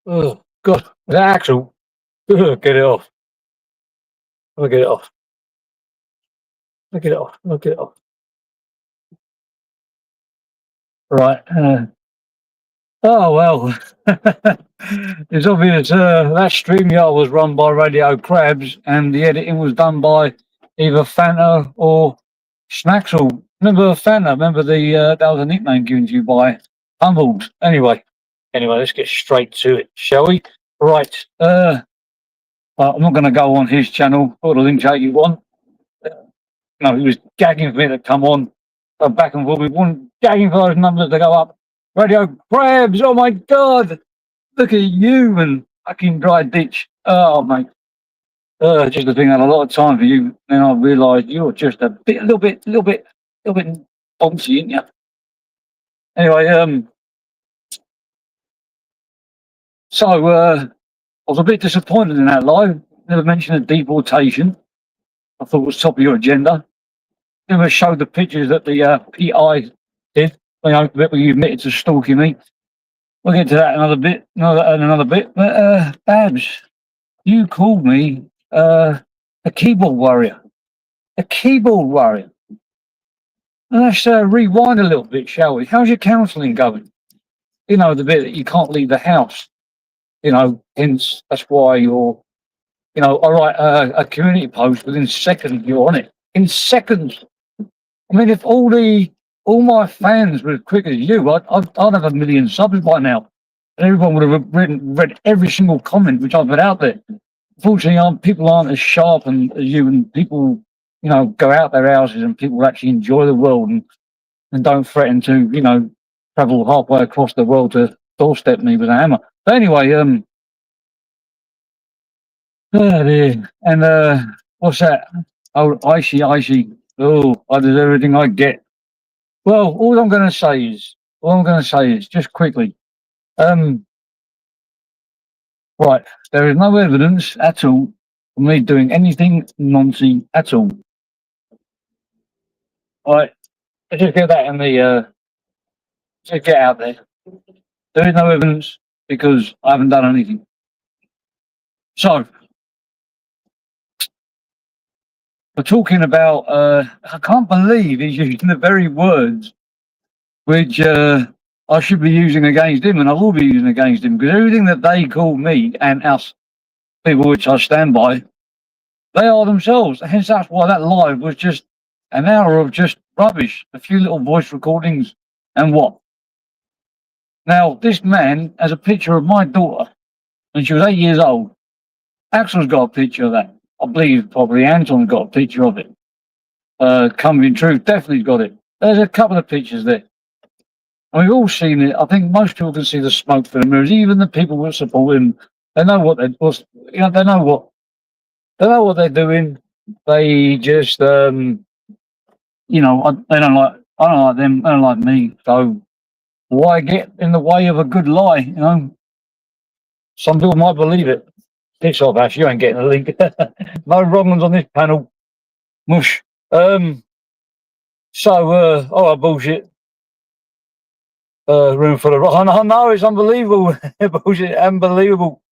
Oh God, that Axel. Ugh, get it off. I'll get it off. I'll get it off. I'll get it off. Right. Oh well. It's obvious that StreamYard was run by Radio Crabs, and the editing was done by either Fanta or Schnaxel. Remember Fanta? Remember the that was a nickname given to you by Tumbles. Anyway, let's get straight to it, shall we? Right. I'm not going to go on his channel. Put the link out you want. No, he was gagging for me to come on. Go back and forth. We weren't gagging for those numbers to go up. Radio Crabs, oh my God. Look at you and fucking dry ditch. Oh, mate. Just the thing, I had a lot of time for you. Then I realised you're just a little bit bouncy, ain't you? Anyway, so I was a bit disappointed in that live. Never mentioned a deportation. I thought it was top of your agenda. Never showed the pictures that the PI did. You know, the bit where you admitted to stalking me. We'll get to that another bit. But Babs, you called me a keyboard warrior. A keyboard warrior. Let's rewind a little bit, shall we? How's your counselling going? You know, the bit that you can't leave the house. You know, hence that's why you're. You know, I write a community post within seconds. You're on it in seconds. I mean, if all my fans were as quick as you, I'd have 1 million subs by now, and everyone would have read every single comment which I've put out there. Fortunately, people aren't as sharp as you, and people, you know, go out their houses, and people actually enjoy the world and don't threaten to, you know, travel halfway across the world to doorstep me with a hammer. But anyway, oh dear. And what's that? Oh, icy. Oh, I deserve everything I get. Well, all I'm going to say is just quickly. Right, there is no evidence at all of me doing anything nonsense at all. Right, let's just get that in the just get out there. There is no evidence because I haven't done anything. So we're talking about I can't believe he's using the very words which I should be using against him, and I will be using against him, because everything that they call me and us people which I stand by, they are themselves. Hence that's why that live was just an hour of just rubbish, a few little voice recordings and what. Now this man has a picture of my daughter when she was 8 years old. Axel's got a picture of that. I believe probably Anton's got a picture of it. Coming in Truth definitely got it. There's a couple of pictures there. And we've all seen it. I think most people can see the smoke for the mirrors, even the people who support him. They know what they know what they're doing. They just you know, I don't like them, they don't like me. So why get in the way of a good lie, you know? Some people might believe it. Piss off, Ash, you ain't getting a link. No wrong ones on this panel. Mush. Oh, bullshit. Room full of rock. I know, it's unbelievable. Bullshit, unbelievable.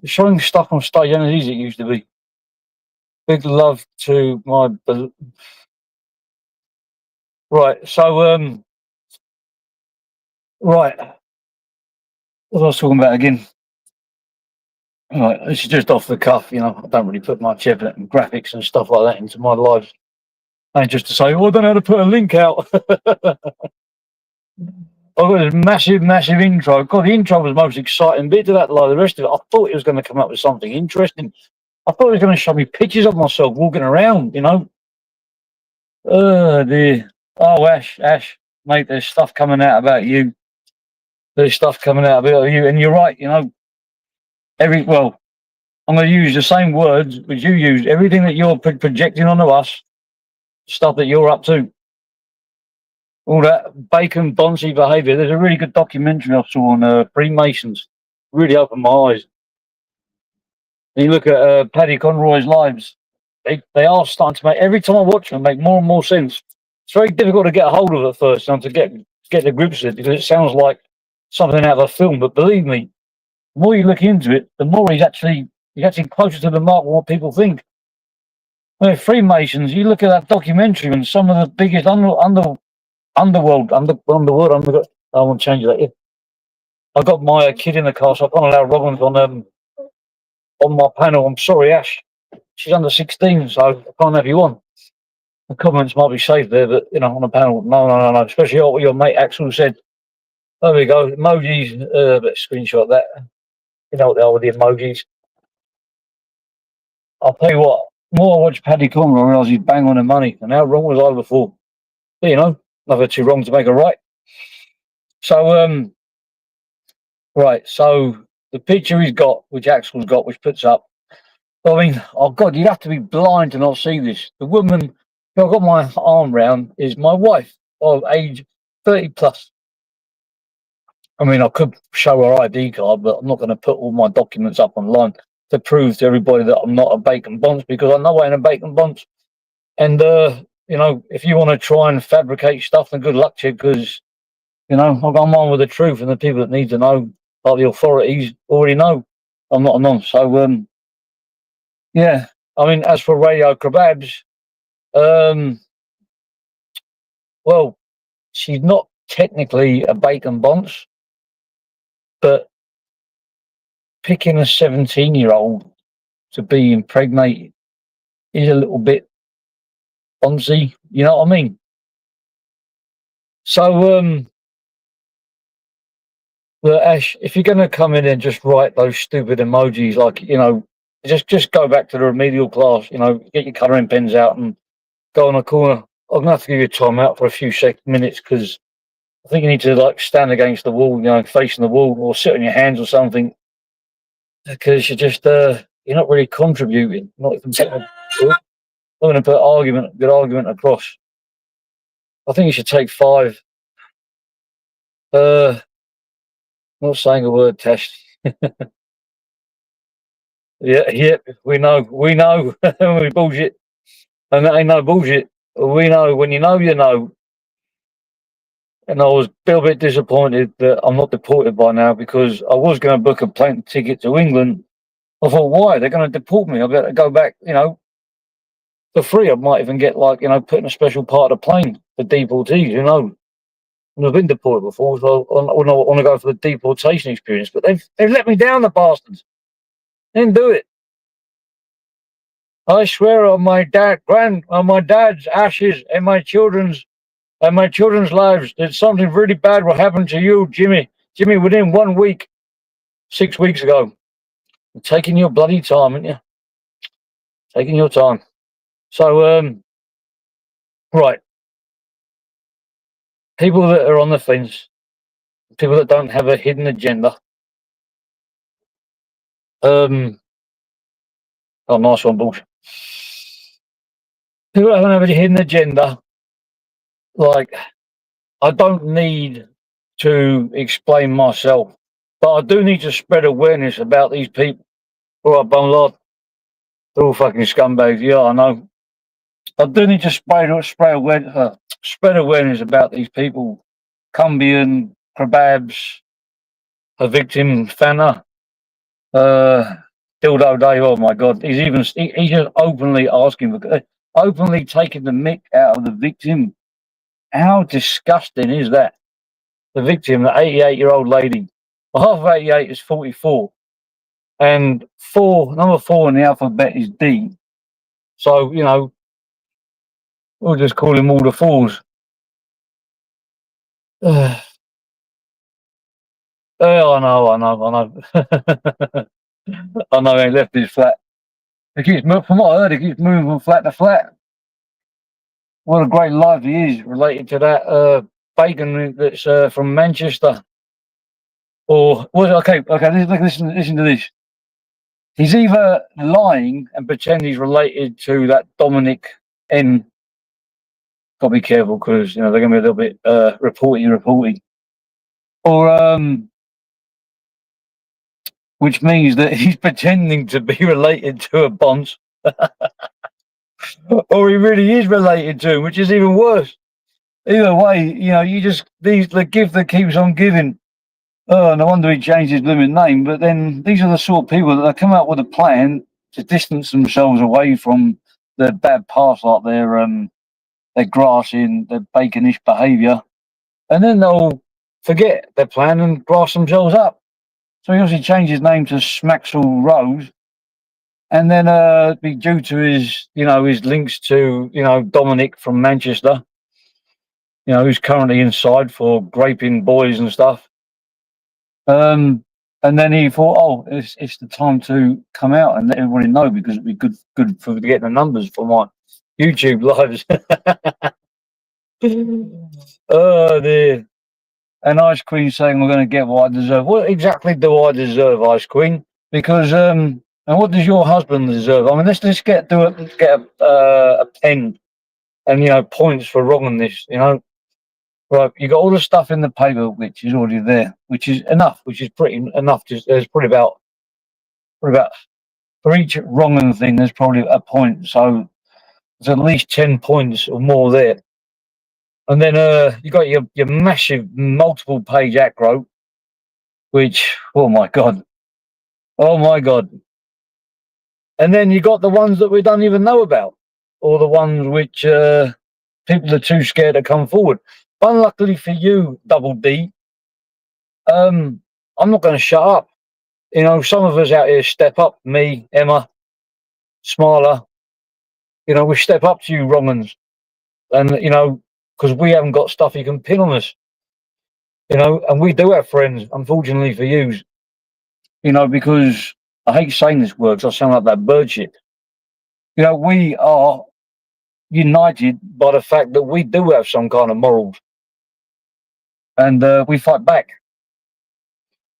Showing stuff on stage ain't as easy as it used to be. Big love to my. Right, so, right. What was I talking about again? Right, this is just off the cuff, you know. I don't really put much effort and graphics and stuff like that into my lives. And just to say, oh, I don't know how to put a link out. I got this massive, massive intro. God, the intro was the most exciting bit of that. Like the rest of it, I thought it was going to come up with something interesting. I thought it was going to show me pictures of myself walking around, you know. Oh, dear. Oh, Ash, mate, there's stuff coming out about you. There's stuff coming out about you. And you're right, you know. Well, I'm going to use the same words which you used. Everything that you're projecting onto us, stuff that you're up to, all that bacon boncy behaviour. There's a really good documentary I saw on Freemasons. Really opened my eyes. And you look at Paddy Conroy's lives. They are starting to make, every time I watch them, make more and more sense. It's very difficult to get a hold of at first and to get the grips with it because it sounds like something out of a film. But believe me, the more you look into it, the more he's actually closer to the mark than what people think. I mean, Freemasons, you look at that documentary and some of the biggest underworld, I won't change that. Yeah. I've got my kid in the car, so I can't allow Robbins on my panel. I'm sorry, Ash. She's under 16, so I can't have you on. The comments might be safe there, but you know, on the panel, no. Especially what your mate Axel said. There we go. Emojis. Let's screenshot that. You know what they are with the emojis. I'll tell you what. The more I watch Paddy Conroy, I realise he's bang on the money. And how wrong was I before? But, you know, never too wrong to make a right. So, right. So the picture he's got, which Axel's got, which puts up. I mean, oh God, you'd have to be blind to not see this. The woman who I've got my arm round is my wife of age 30 plus. I mean, I could show her ID card, but I'm not going to put all my documents up online to prove to everybody that I'm not a bacon bonce because I know I ain't a bacon bonce. And, you know, if you want to try and fabricate stuff, then good luck to you because, you know, I'm on with the truth and the people that need to know, like the authorities, already know I'm not a nonce. So, yeah, I mean, as for Radio Kebabs, well, she's not technically a bacon bonce, but picking a 17-year-old to be impregnated is a little bit bonzy, you know what I mean? So, well, Ash, if you're going to come in and just write those stupid emojis, like, you know, just go back to the remedial class, you know, get your colouring pens out and go on a corner. I'm going to have to give you a time out for a few minutes because I think you need to, like, stand against the wall, you know, facing the wall or sit on your hands or something because you're just, you're not really contributing. Not even going to put good argument across. I think you should take 5. Not saying a word, Test. Yeah, we know. We bullshit. And that ain't no bullshit. We know when you know, you know. And I was a little bit disappointed that I'm not deported by now because I was going to book a plane ticket to England. I thought, why? They're going to deport me. I better go back, you know, for free. I might even get, like, you know, put in a special part of the plane for deportees, you know. I've been deported before, so I want to go for the deportation experience. But they've let me down, the bastards. They didn't do it. I swear on my dad's ashes and my children's lives that something really bad will happen to you, Jimmy. Jimmy, within 1 week, 6 weeks ago. You're taking your bloody time, aren't you? Taking your time. So, right. People that are on the fence, people that don't have a hidden agenda. Oh, nice one, bullshit. People that don't have a hidden agenda, like, I don't need to explain myself, but I do need to spread awareness about these people. All right, Bumlord. They're all fucking scumbags. Yeah, I know. I do need to spread awareness about these people. Cumbian, Kebabs, a victim, Fana, d1do. Oh my God, he's just openly asking for, openly taking the mick out of the victim. How disgusting is that? The victim, the 88-year-old lady. Well, half of 88 is 44, and number 4 in the alphabet is D. So, you know, we'll just call him all the fools. Oh, I know, I know, I know. I know. He left his flat. From what I heard, he keeps moving from flat to flat. What a great life he is, related to that bacon that's from Manchester. Or well, okay, listen to this. He's either lying and pretend he's related to that Dominic N. Got to be careful because they're going to be a little bit reporty, or which means that he's pretending to be related to a Bonds, or he really is related to him, which is even worse. Either way, you just the gift that keeps on giving. Oh, no wonder he changed his blooming name. But then these are the sort of people that come out with a plan to distance themselves away from their bad past, like their grassing, their baconish behaviour, and then they'll forget their plan and grass themselves up. So he obviously changed his name to Smaxall Rose, and then be due to his links to Dominic from Manchester, who's currently inside for graping boys and stuff. And then he thought, oh, it's the time to come out and let everybody know because it'd be good for getting the numbers for my YouTube lives. Oh dear. And Ice Queen saying I'm going to get what I deserve. What exactly do I deserve, Ice Queen? Because and what does your husband deserve? I mean, let's get a pen and points for wronging this. Right, you got all the stuff in the paper which is already there, which is enough, which is pretty enough. There's probably about for each wronging thing, there's probably a point. So there's at least 10 points or more there. And then you got your massive multiple page acro, which oh my god. And then you got the ones that we don't even know about, or the ones which people are too scared to come forward. Unluckily for you, Double D, I'm not going to shut up. Some of us out here step up. Me, Emma, Smiler. We step up to you, wrong'uns, and because we haven't got stuff you can pin on us. And we do have friends. Unfortunately for you, because I hate saying this word because I sound like that bird shit. We are united by the fact that we do have some kind of morals. And we fight back.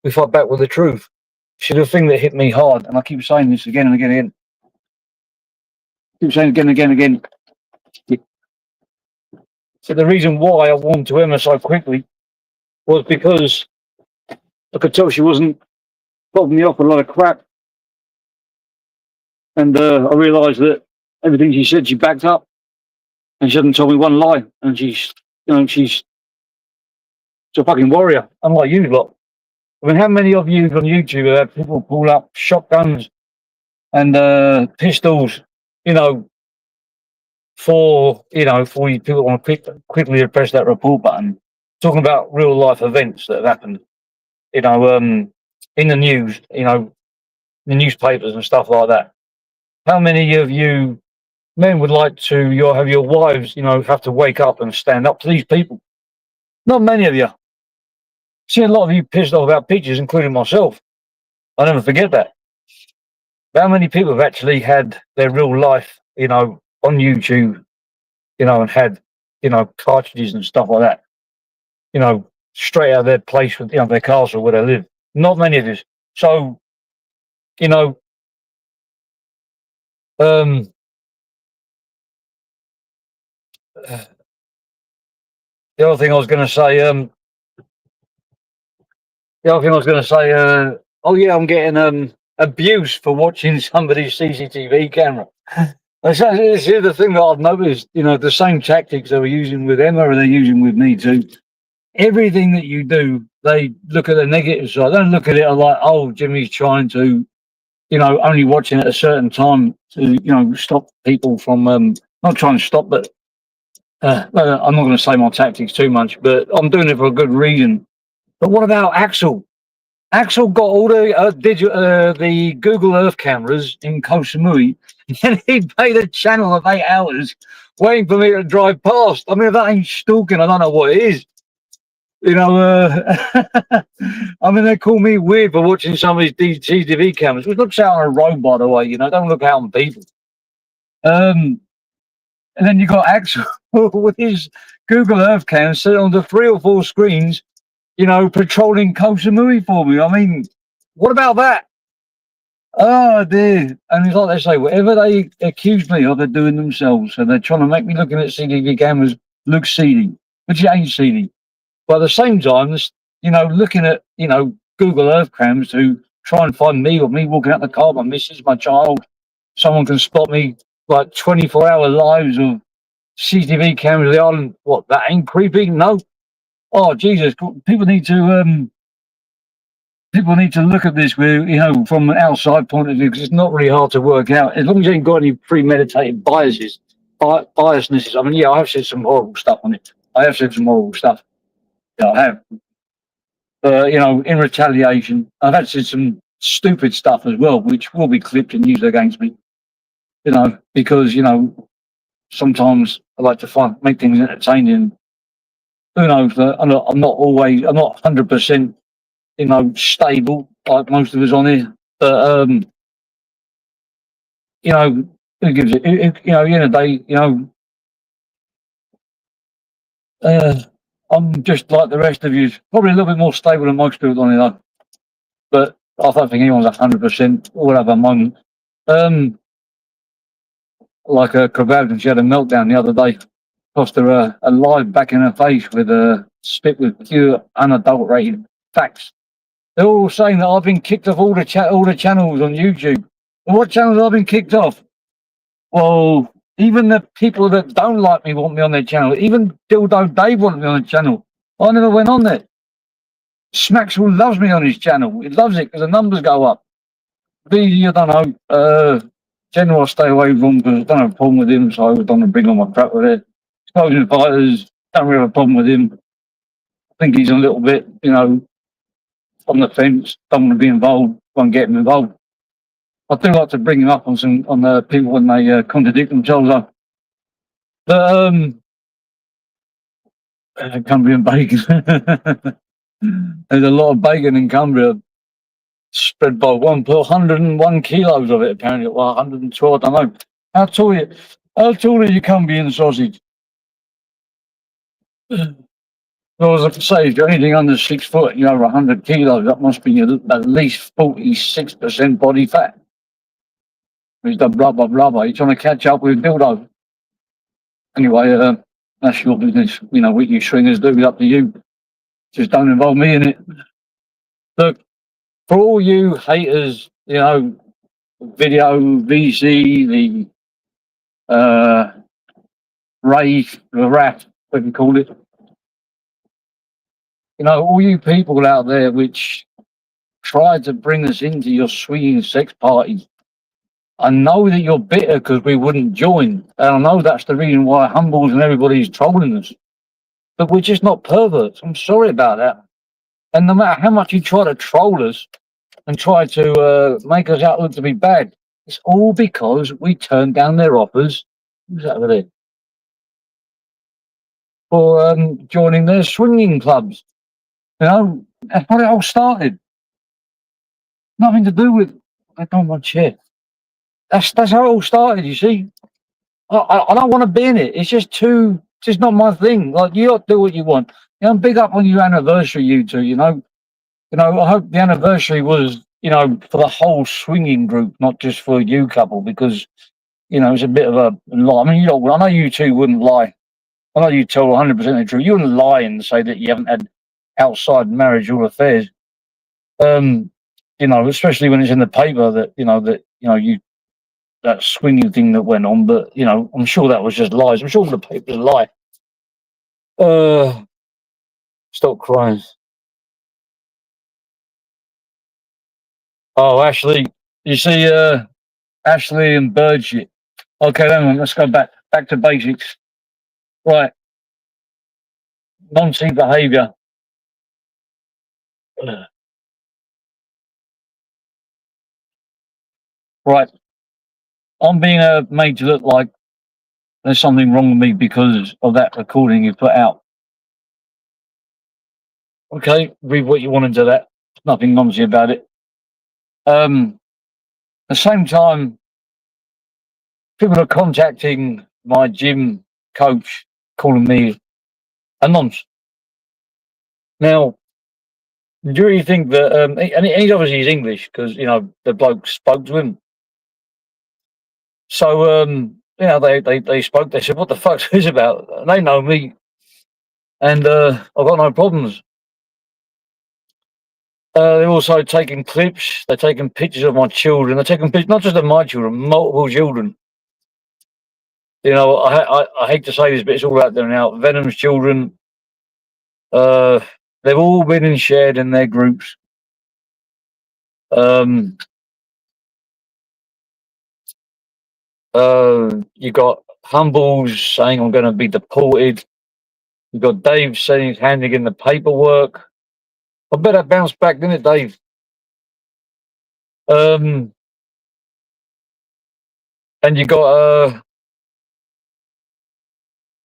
We fight back with the truth. See, the thing that hit me hard, and I keep saying this again and again and again. Keep saying again and again. So the reason why I warmed to Emma so quickly was because I could tell she wasn't fobbing me off a lot of crap. And I realised that everything she said, she backed up. And she hasn't told me one lie. And she's a fucking warrior, unlike you lot. I mean, how many of you on YouTube have had people pull up shotguns and pistols, for you people want to quickly press that report button, talking about real life events that have happened, in the news, the newspapers and stuff like that. How many of you men would like to have your wives, have to wake up and stand up to these people? Not many of you. See a lot of you pissed off about pictures, including myself. I never forget that. How many people have actually had their real life, on YouTube, and had, cartridges and stuff like that, straight out of their place with, their castle where they live. Not many of us. So, the other thing I was going to say, oh yeah, I'm getting abuse for watching somebody's CCTV camera. This is the thing that I've noticed. The same tactics they were using with Emma, or they're using with me too. Everything that you do, they look at the negative side. They don't look at it like, oh, Jimmy's trying to, only watching at a certain time to, stop people from not trying to stop, but I'm not going to say my tactics too much, but I'm doing it for a good reason. But what about Axel? Axel got all the Google Earth cameras in Koh Samui, and he paid a channel of 8 hours waiting for me to drive past. I mean, if that ain't stalking, I don't know what it is. You know, I mean, they call me weird for watching some of these CCTV cameras, which looks out on a road, by the way. You know, don't look out on people. And then you got Axel with his Google Earth cam sitting on the 3 or 4 screens, you know, patrolling Koh Samui for me. I mean, what about that? Oh dear. And it's like they say, whatever they accuse me of, they're doing themselves. So they're trying to make me looking at CCTV cameras look seedy, which it ain't seedy. But at the same time, you know, looking at, you know, Google Earth cams to try and find me, or me walking out the car, my missus, my child, someone can spot me, like 24-hour lives of CCTV cameras of the island. What, that ain't creepy? No. Oh Jesus, people need to look at this with, you know, from an outside point of view, because it's not really hard to work out as long as you ain't got any premeditated biasnesses. I mean, yeah, I have said some horrible stuff on it. I have said some horrible stuff. Yeah, I have. You know, in retaliation, I've had said some stupid stuff as well, which will be clipped and used against me. You know, because, you know, sometimes I like to make things entertaining. Who knows? I'm not 100%, you know, stable like most of us on here. But you know, who gives it? You know, at the end of the day, you know, I'm just like the rest of you, probably a little bit more stable than most people on here, though. But I don't think anyone's 100%. All have a moment. Like Kravaldin, she had a meltdown the other day. Cost her a live back in her face with a spit with pure unadulterated facts. They're all saying that I've been kicked off all the channels on YouTube. And what channels have I been kicked off? Well, even the people that don't like me want me on their channel. Even d1do Dave wanted me on the channel. I never went on there. Smaxwell loves me on his channel. He loves it because the numbers go up. I don't know. General, I stay away from because I don't have a problem with him, so I don't want to bring on my crap with it. Exposing fighters, don't really have a problem with him. I think he's a little bit, you know, on the fence. Don't want to be involved. Won't get him involved. I do like to bring him up on people when they contradict themselves. But Cumbrian bacon. There's a lot of bacon in Cumbria spread by 101 kilos of it, apparently. Well, 112, I don't know. How tall are you Cumbrian sausage? Well, as I say, if you're anything under 6 foot and you're over 100 kilos, that must be at least 46% body fat. It's the blah, blah, blah, blah. You're trying to catch up with d1do. Anyway, that's your business. You know, what you swingers do, it's up to you. Just don't involve me in it. Look, for all you haters, you know, video, VC, the rave, the rap, we can call it. You know, all you people out there which try to bring us into your swinging sex parties, I know that you're bitter because we wouldn't join. And I know that's the reason why Humbles and everybody's trolling us. But we're just not perverts. I'm sorry about that. And no matter how much you try to troll us and try to make us out look to be bad, it's all because we turned down their offers. Who's that over there? For joining their swinging clubs. You know, that's what it all started. Nothing to do with. I don't want chair. That's how it all started. You see, I don't want to be in it. It's just not my thing. Like, you got to do what you want. You know, I'm big up on your anniversary, you two. You know, I hope the anniversary was, you know, for the whole swinging group, not just for you couple, because, you know, it's a bit of a lie. I mean, you know, I know you two wouldn't lie. I know you tell 100% the truth. You wouldn't lie and say that you haven't had outside marital affairs. You know, especially when it's in the paper that that swinging thing that went on. But, you know, I'm sure that was just lies. I'm sure the paper's a lie. Stop crying. Oh, Ashley, you see, Ashley and bird shit. Okay, then let's go back to basics. Right, non-C behaviour. Right, I'm being made to look like there's something wrong with me because of that recording you put out. Okay, read what you want into that. Nothing nonsense about it. At the same time, people are contacting my gym coach, calling me a nonce. Now, do you really think that? And he's obviously he's English because the bloke spoke to him. So they spoke. They said, "What the fuck's this about?" And they know me, and I've got no problems. They're also taking clips. They're taking pictures of my children. They're taking pictures not just of my children, multiple children. I hate to say this, but it's all out there now. Venom's children. Uh, they've all been shared in their groups. Um, you got Humbles saying I'm going to be deported. You got Dave saying he's handing in the paperwork. I better bounce back, didn't it, Dave? And you got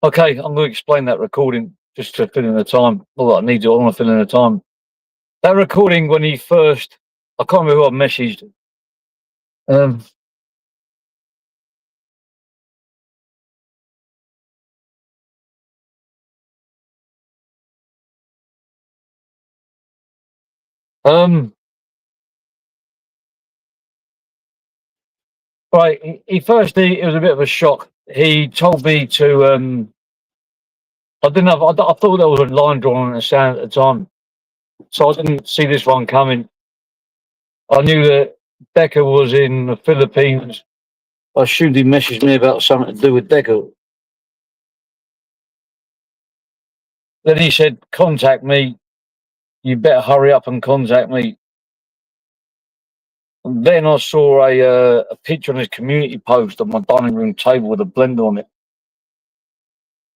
okay, I'm going to explain that recording just to fill in the time. Well, I need to. I want to fill in the time. That recording when he first, I can't remember who I messaged. Um, um, right. It was a bit of a shock. He told me to. I didn't have. I thought there was a line drawn on the sand at the time, so I didn't see this one coming. I knew that Decker was in the Philippines. I assumed he messaged me about something to do with Decker. Then he said, "Contact me. You better hurry up and contact me." And then I saw a picture on his community post on my dining room table with a blender on it.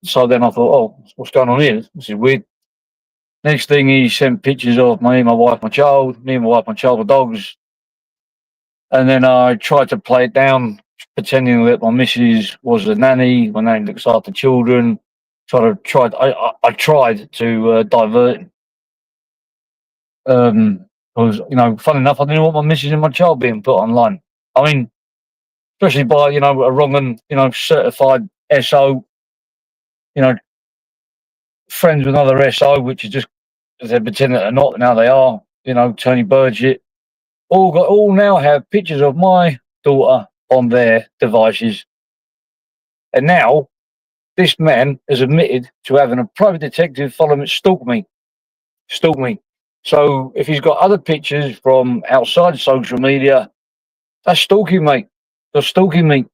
So then I thought, "Oh, what's going on here? This is weird." Next thing, he sent pictures of me, my wife, my child, me and my wife, my child, the dogs. And then I tried to play it down, pretending that my missus was a nanny. My nanny looks after children. I tried to divert. Because fun enough, I didn't want my missus and my child being put online. I mean, especially by a wrong and certified SO. You know, friends with another SO, which is just they're pretending they're not. Now they are. Tony Burgett. All now have pictures of my daughter on their devices, and now this man has admitted to having a private detective follow me, stalk me. So if he's got other pictures from outside social media, that's stalking, mate. That's stalking me.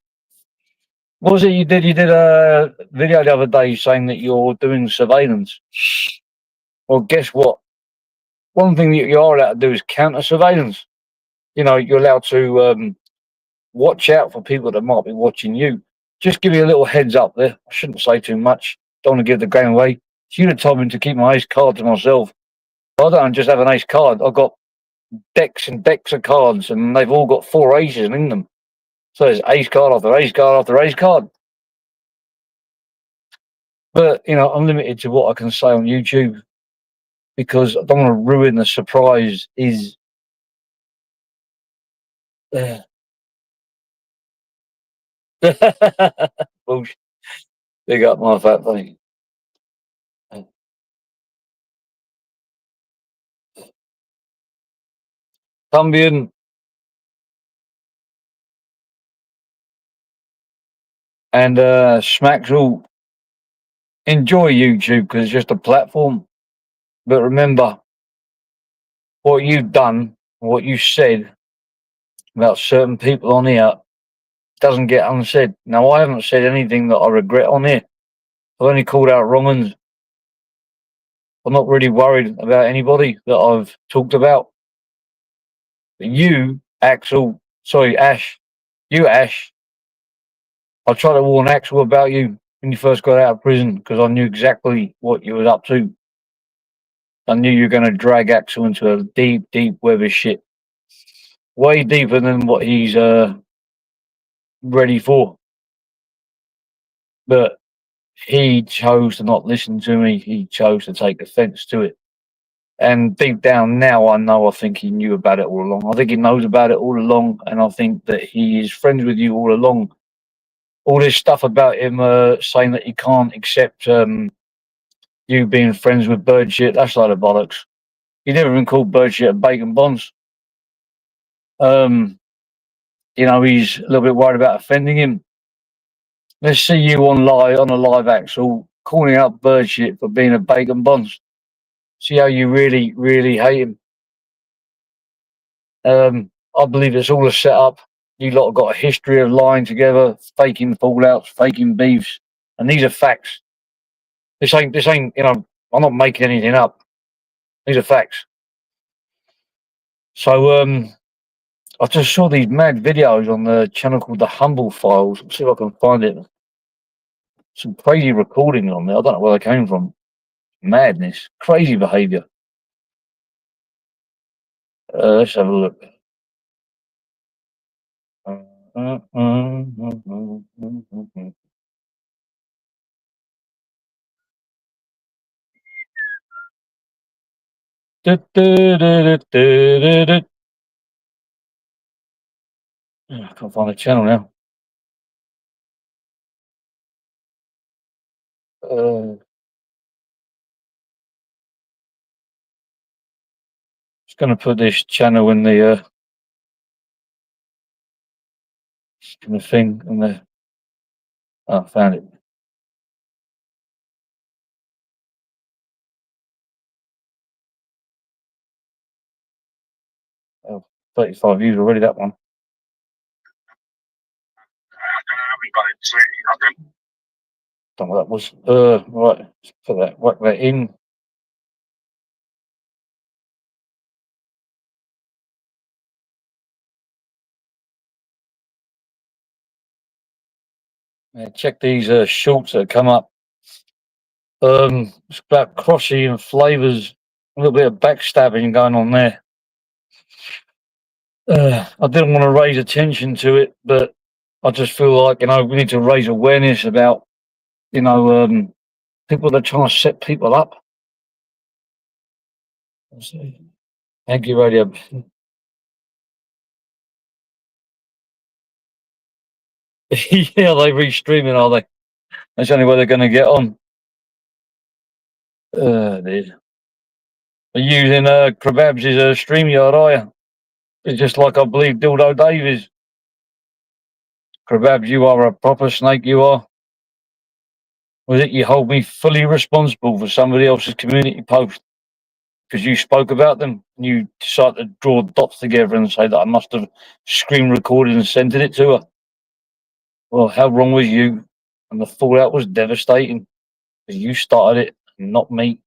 What was it you did? You did a video the other day saying that you're doing surveillance. Well, guess what? One thing that you are allowed to do is counter surveillance. You're allowed to watch out for people that might be watching you. Just give you a little heads up there. I shouldn't say too much. Don't want to give the game away. You'd have told me to keep my ace card to myself. I don't just have an ace card. I've got decks and decks of cards, and they've all got 4 aces in them. So there's ace card after ace card after ace card. But I'm limited to what I can say on YouTube because I don't want to ruin the surprise. Is bullshit. Big up my fat thing. Cumbian and Smaxall, enjoy YouTube because it's just a platform. But remember, what you've done, what you said about certain people on here doesn't get unsaid. Now, I haven't said anything that I regret on here. I've only called out wrong uns. I'm not really worried about anybody that I've talked about. But you, Ash, I tried to warn Axel about you when you first got out of prison because I knew exactly what you was up to. I knew you were going to drag Axel into a deep, deep web of shit. Way deeper than what he's ready for. But he chose to not listen to me. He chose to take offense to it. And deep down now, I think he knew about it all along. I think he knows about it all along, and I think that he is friends with you all along. All this stuff about him saying that he can't accept you being friends with bird shit, that's a load of bollocks. He never even called bird shit a bacon bonds. You know, he's a little bit worried about offending him. Let's see you on a live Axel calling out bird shit for being a bacon bonds. See how you really, really hate him. I believe it's all a setup. You lot have got a history of lying together, faking fallouts, faking beefs, and these are facts. This ain't, you know, I'm not making anything up. These are facts. So, I just saw these mad videos on the channel called The Humble Files. Let's see if I can find it. Some crazy recordings on there. I don't know where they came from. Madness, crazy behaviour. Let's have a look. I can't find the channel now. Just going to put this channel in the thing in the. Oh, found it. Oh, 35 views already. That one. Don't know what that was. Right, let's put that. Whack that in. Check these shorts that come up. It's about Crossy and Flavors. A little bit of backstabbing going on there. I didn't want to raise attention to it, but I just feel like, you know, we need to raise awareness about, you know, people that are trying to set people up. Thank you, Radio. Yeah, they restreaming, are they? That's the only way they're going to get on. Dude. They're using Kebabs as a StreamYard, are you? It's just like I believe Dildo Dave is. Kebabs, you are a proper snake, you are. Was it you hold me fully responsible for somebody else's community post because you spoke about them and you decided to draw dots together and say that I must have screen recorded and sent it to her? Well, how wrong was you? And the fallout was devastating because you started it, not me.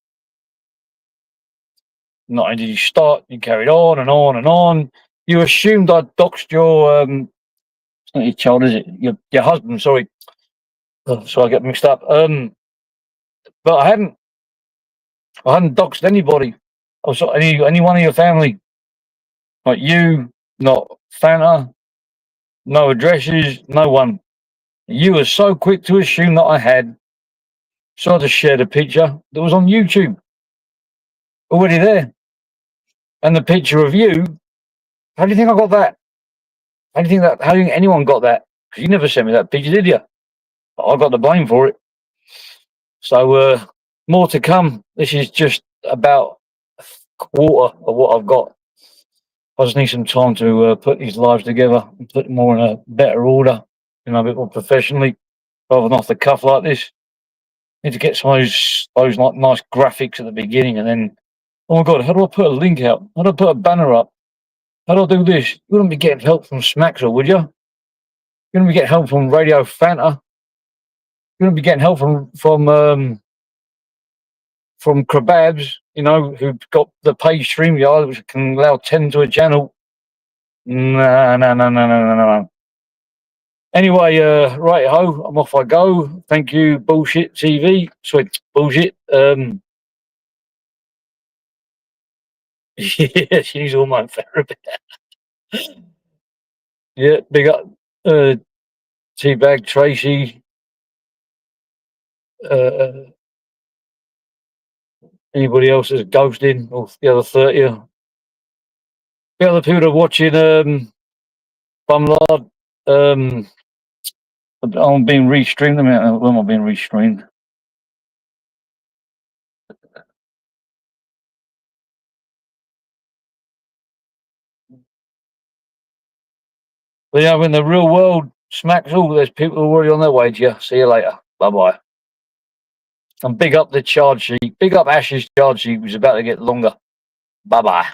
Not only did you start, you carried on and on and on. You assumed I'd doxed your it's not your child, is it? Your husband, sorry. So I get mixed up. But I hadn't doxed anybody. I was any one of your family. Not you, not Fanta, no addresses, no one. You were so quick to assume that I had. So I just shared a picture that was on YouTube. Already there. And the picture of you, how do you think I got that? How do you think anyone got that? Because you never sent me that picture, did you? But I got the blame for it. So more to come. This is just about a quarter of what I've got. I just need some time to put these lives together and put them more in a better order, you know, a bit more professionally, rather than off the cuff like this. Need to get some of those like nice graphics at the beginning, and then, oh my god, how do I put a link out? How do I put a banner up? How do I do this? You wouldn't be getting help from Smaxer, would you? You wouldn't be getting help from Radio Fanta. You wouldn't be getting help from Kebabs, you know, who've got the paid StreamYard, which can allow 10 to a channel. No. Anyway, right ho, I'm off I go. Thank you, Bullshit TV. Sorry, Bullshit. Yeah, she's all my therapy. Yeah, big up Teabag Tracy. Anybody else that's ghosting, or the other 30, the other people that are watching Bumlard, I'm being restreamed. When am I being restreamed? But yeah, when the real world smacks all, there's people who are already on their way to you. See you later. Bye bye. And big up the charge sheet. Big up Ash's charge sheet, which is about to get longer. Bye bye.